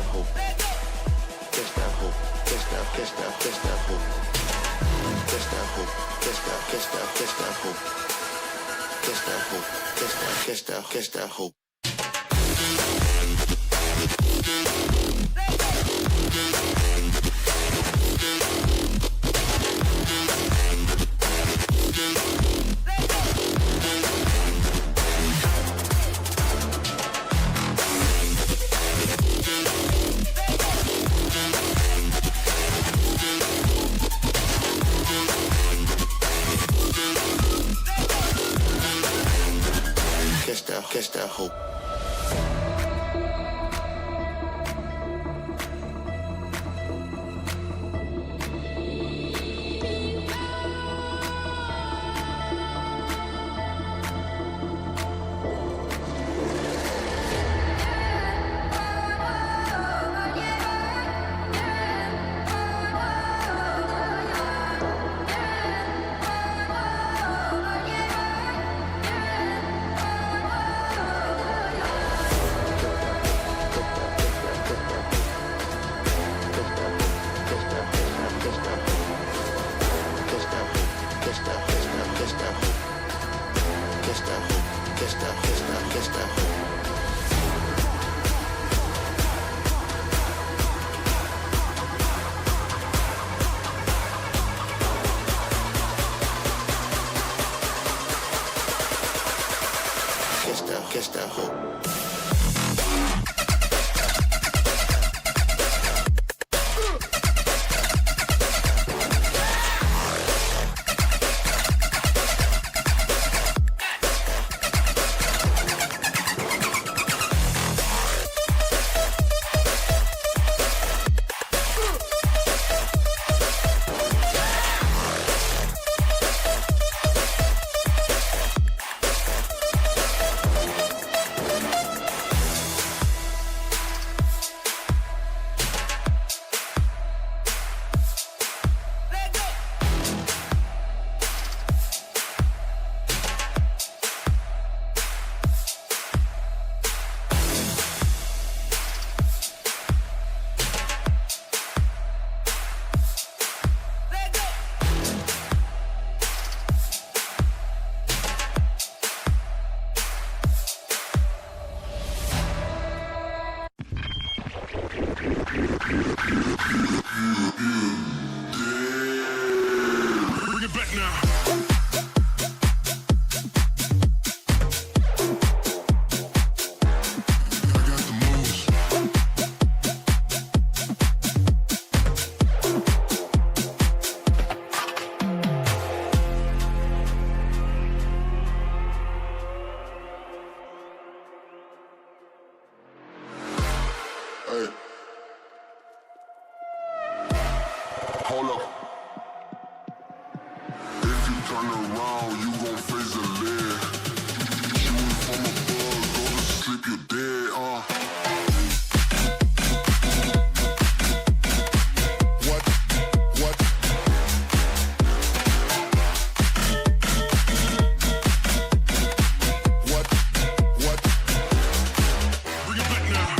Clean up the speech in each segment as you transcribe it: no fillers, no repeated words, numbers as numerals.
hope. Catch that hope. Catch that hope. Bring it back now. Hold up. If you turn around, you gon' face the lead. Shooting from above, go to sleep, you're dead, What? Bring it back now.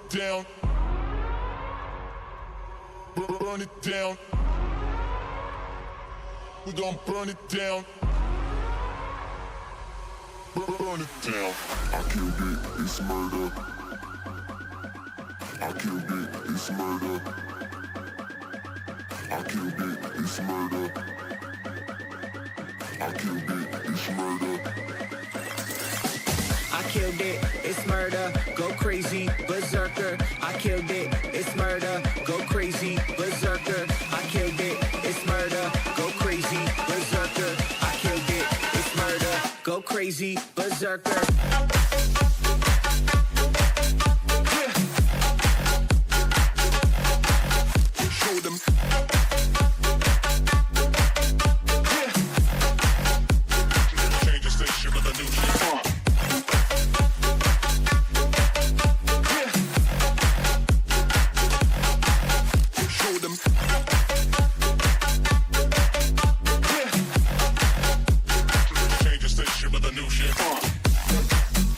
it down. Burn it down. We gon' burn it down. Burn it down. I killed it, it's murder. I killed it, it's murder. I killed it, it's murder. I killed it, it's murder. I killed it, it's murder, go crazy, berserker. I killed it, it's murder, go crazy, berserker. I killed it, it's murder, go crazy, berserker. I killed it, it's murder, go crazy, berserker. Show them. Change the station with a new shit. Show them. Change the station with a new shit.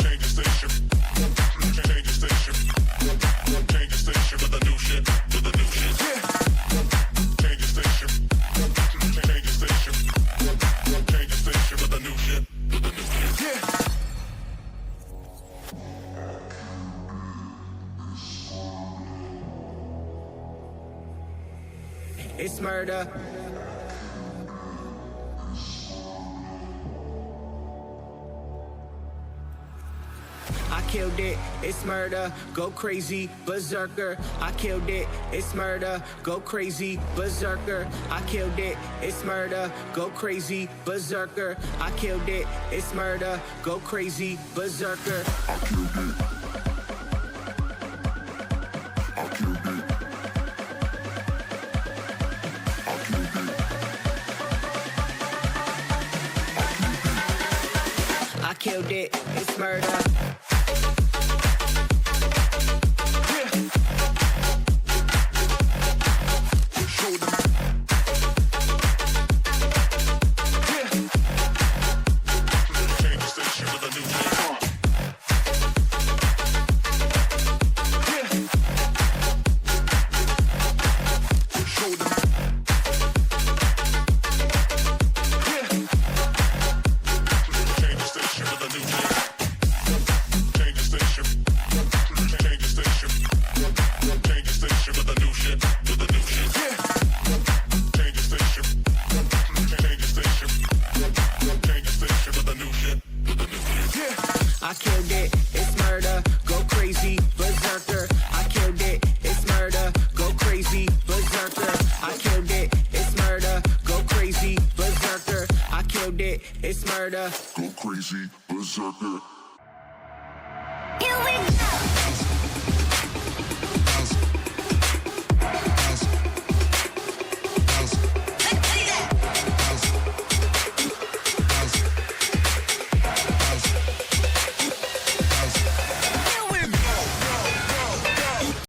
Change the station. Change the station. Change the station with a new shit. With a new shit. Change the station. Change the station. Change the station with a new shit. It's murder. I killed it, it's murder, go crazy, berserker. I killed it, it's murder, go crazy, berserker. I killed it, it's murder, go crazy, berserker. I killed it, it's murder, go crazy, berserker. I killed it. I killed it. I killed it. I killed it, it's murder. Show them. Change the station with a new shit. Show them. Change the station with a new shit. Change the station. Change the station. Change the station with a new shit. With a new shit. Change the station. Change the station. Change the station with a new shit. With a new shit. I killed it, it's murder, go crazy, berserker. I killed it, it's murder, go crazy, berserker. I killed it, it's murder, go crazy, berserker. I killed it, it's murder. Go crazy, berserker. Here we go.